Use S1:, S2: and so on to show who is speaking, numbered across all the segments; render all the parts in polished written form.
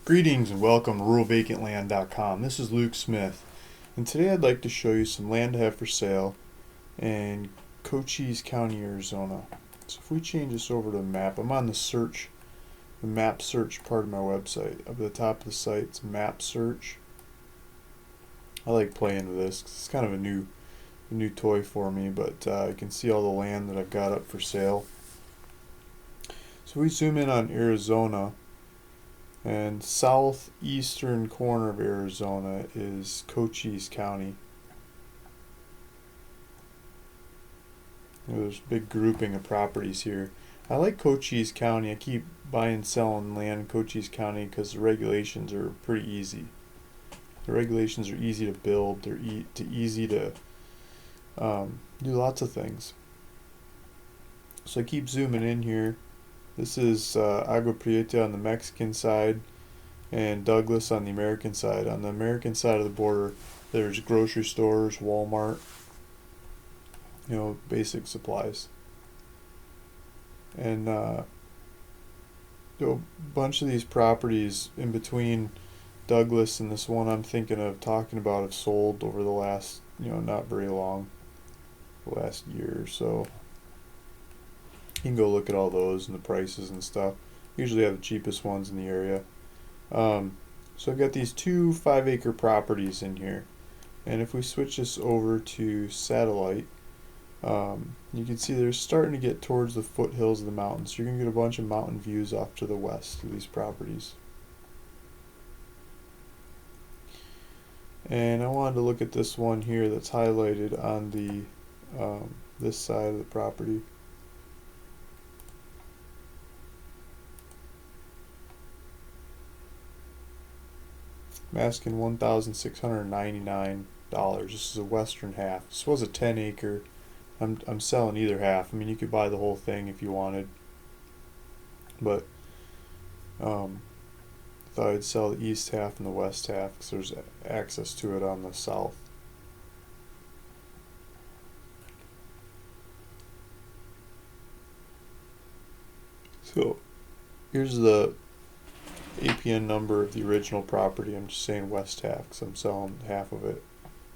S1: Greetings and welcome to ruralvacantland.com. This is Luke Smith, and today I'd like to show you some land I have for sale in Cochise County, Arizona. So if we change this over to the map, I'm on the map search part of my website. Up at the top of the site, it's map search. I like playing with this 'cause it's kind of a new toy for me, but you can see all the land that I've got up for sale. So we zoom in on Arizona. And southeastern corner of Arizona is Cochise County. There's a big grouping of properties here. I like Cochise County. I keep buying and selling land in Cochise County because the regulations are pretty easy. The regulations are easy to build. They're easy to do lots of things. So I keep zooming in here. This is Agua Prieta on the Mexican side and Douglas on the American side. On the American side of the border, there's grocery stores, Walmart, basic supplies. And a bunch of these properties in between Douglas and this one I'm thinking of talking about have sold over the last, not very long, the last year or so. You can go look at all those and the prices and stuff. Usually have the cheapest ones in the area. So I've got these two 5-acre properties in here. And if we switch this over to satellite, you can see they're starting to get towards the foothills of the mountains. You're going to get a bunch of mountain views off to the west of these properties. And I wanted to look at this one here that's highlighted on the this side of the property. I'm asking $1,699. This is a western half. This was a 10-acre. I'm selling either half. I mean, you could buy the whole thing if you wanted, but thought I'd sell the east half and the west half because there's access to it on the south. So here's the APN number of the original property. I'm just saying west half because I'm selling half of it.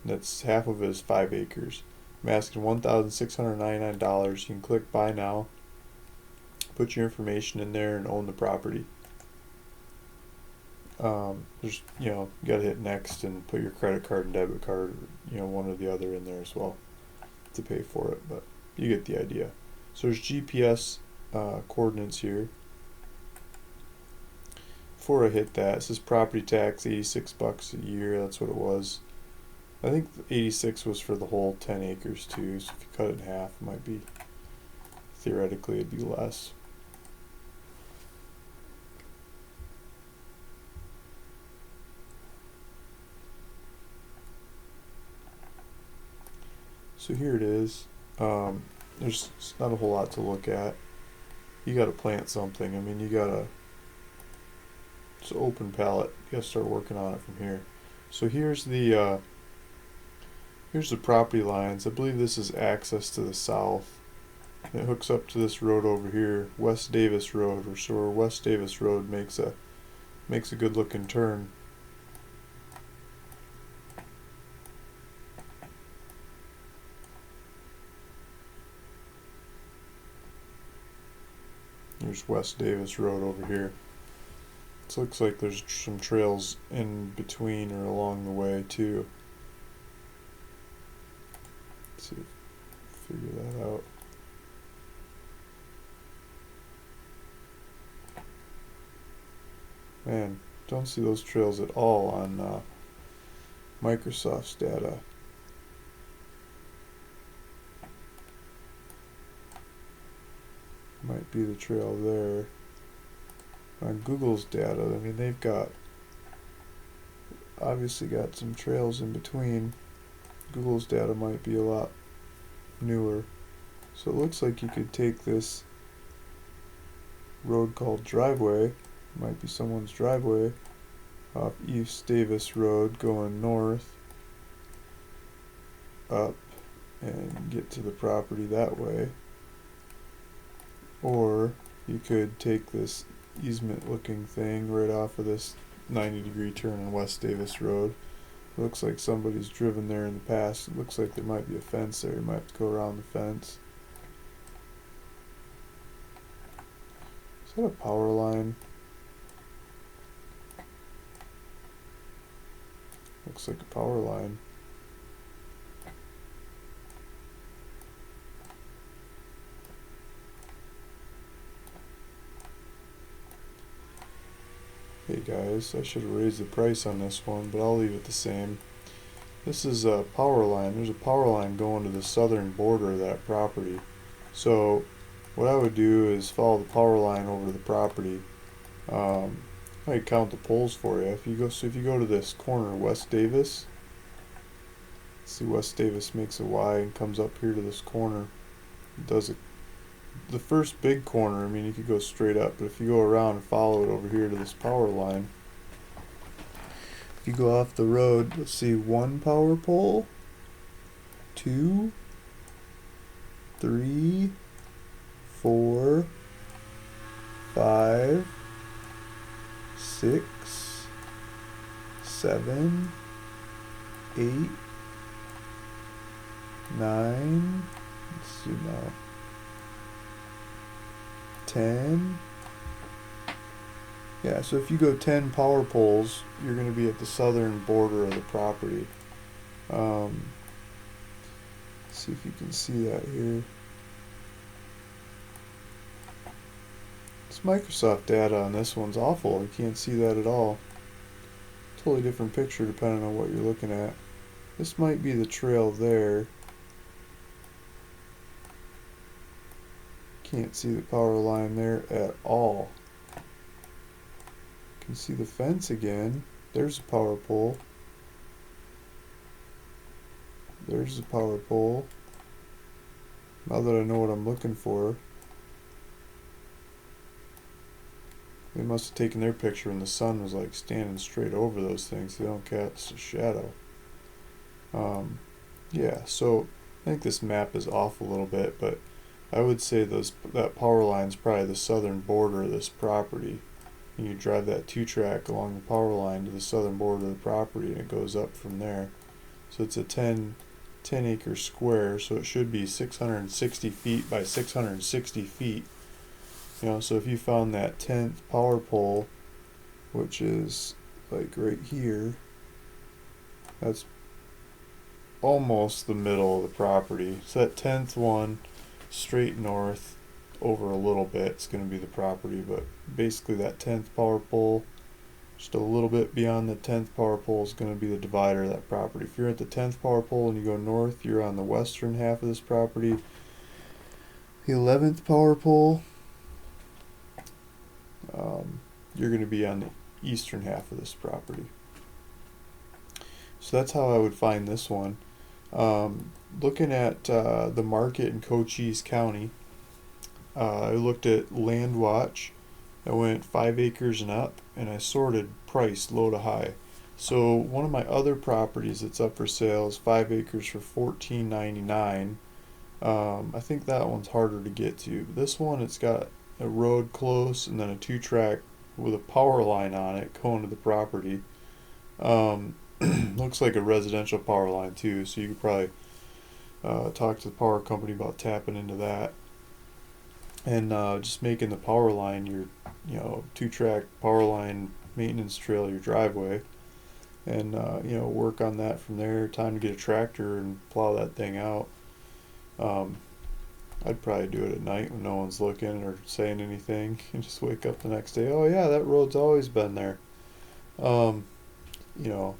S1: And that's half of it is 5 acres. I'm asking $1,699. You can click buy now, put your information in there, and own the property. You gotta hit next and put your credit card and debit card, one or the other in there as well to pay for it. But you get the idea. So there's GPS coordinates here. Before I hit that, it says property tax $86 a year. That's what it was. I think 86 was for the whole 10 acres too. So if you cut it in half, it might be, theoretically, it'd be less. So here it is. There's not a whole lot to look at. You got to plant something. I mean, it's an open palette. You got to start working on it from here. So here's the property lines. I believe this is access to the south. It hooks up to this road over here, West Davis Road, where West Davis Road makes a good looking turn. There's West Davis Road over here. It looks like there's some trails in between or along the way too. Let's see, figure that out. Man, don't see those trails at all on Microsoft's data. Might be the trail there. On Google's data, I mean, they've obviously got some trails in between. Google's data might be a lot newer. So it looks like you could take this road called driveway, might be someone's driveway, off East Davis Road going north, up, and get to the property that way. Or you could take this easement looking thing right off of this 90-degree turn on West Davis Road. It looks like somebody's driven there in the past. It looks like there might be a fence there. You might have to go around the fence. Is that a power line? Looks like a power line. Hey guys, I should have raised the price on this one, but I'll leave it the same. This is a power line. There's a power line going to the southern border of that property. So what I would do is follow the power line over to the property. I could count the poles for you. If you go to this corner, West Davis. See, West Davis makes a Y and comes up here to this corner. It does the first big corner. I mean, you could go straight up, but if you go around and follow it over here to this power line, if you go off the road, you'll see 1 power pole, 2, 3, 4, 5, 6, 7, 8, 9, let's see now, 10. Yeah, so if you go 10 power poles, you're going to be at the southern border of the property. Let's see if you can see that here. This Microsoft data on this one's awful. You can't see that at all. Totally different picture depending on what you're looking at. This might be the trail there. Can't see the power line there at all. You can see the fence again. There's a power pole. There's the power pole. Now that I know what I'm looking for. They must have taken their picture when the sun was like standing straight over those things. They don't cast a shadow. Yeah, so I think this map is off a little bit, but I would say that power line is probably the southern border of this property. And you drive that 2-track along the power line to the southern border of the property, and it goes up from there. So it's a 10 acre square, so it should be 660 feet by 660 feet. You know, so if you found that 10th power pole, which is like right here, that's almost the middle of the property. So that 10th one, straight north over a little bit, it's going to be the property, but basically that 10th power pole, just a little bit beyond the 10th power pole, is going to be the divider of that property. If you're at the 10th power pole and you go north, you're on the western half of this property. The 11th power pole, you're going to be on the eastern half of this property. So that's how I would find this one. Looking at the market in Cochise County, I looked at Land Watch. I went 5 acres and up, and I sorted price low to high. So one of my other properties that's up for sale is 5 acres for $14.99. I think that one's harder to get to. This one, it's got a road close and then a 2-track with a power line on it going to the property. Looks like a residential power line too, so you could probably talk to the power company about tapping into that, and just making the power line your 2-track power line maintenance trail, your driveway, and work on that from there. Time to get a tractor and plow that thing out. I'd probably do it at night when no one's looking or saying anything, and just wake up the next day, oh yeah, that road's always been there. I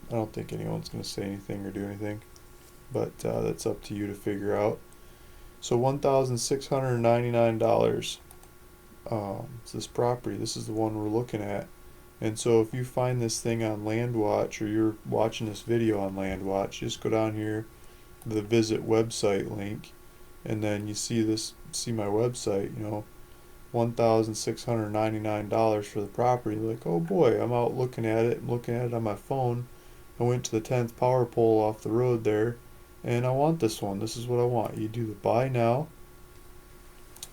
S1: don't think anyone's going to say anything or do anything, but that's up to you to figure out. So $1,699. It's this property. This is the one we're looking at. And so if you find this thing on LandWatch, or you're watching this video on LandWatch, just go down here, the visit website link, and then you see my website, $1,699 for the property. Like, oh boy, I'm out looking at it. I'm looking at it on my phone. I went to the 10th power pole off the road there, and I want this one. This is what I want. You do the buy now,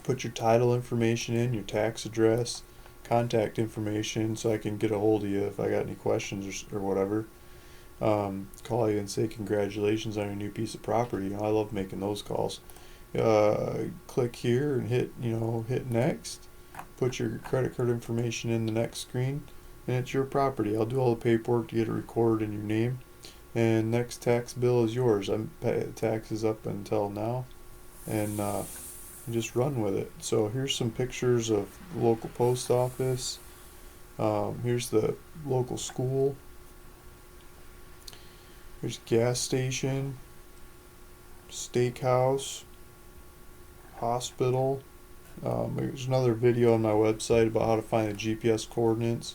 S1: put your title information in, your tax address, contact information so I can get a hold of you if I got any questions or whatever. Call you and say congratulations on your new piece of property. I love making those calls. Click here and hit next. Put your credit card information in the next screen, and it's your property. I'll do all the paperwork to get it recorded in your name, and next tax bill is yours. I'm paying taxes up until now, and just run with it. So here's some pictures of the local post office. Here's the local school. Here's a gas station, steakhouse, hospital. There's another video on my website about how to find the GPS coordinates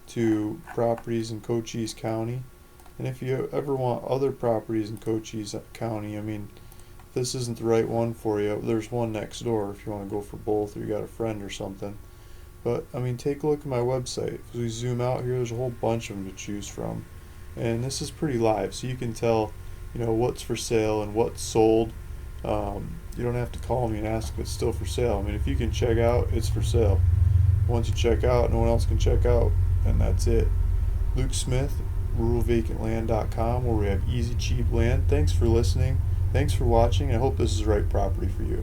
S1: to properties in Cochise County. And if you ever want other properties in Cochise County, I mean, if this isn't the right one for you, there's one next door if you want to go for both, or you got a friend or something. But I mean, take a look at my website. If we zoom out here, there's a whole bunch of them to choose from, and this is pretty live, so you can tell what's for sale and what's sold. You don't have to call me and ask if it's still for sale. I mean, if you can check out, it's for sale. Once you check out, no one else can check out, and that's it. Luke Smith, ruralvacantland.com, where we have easy, cheap land. Thanks for listening. Thanks for watching. I hope this is the right property for you.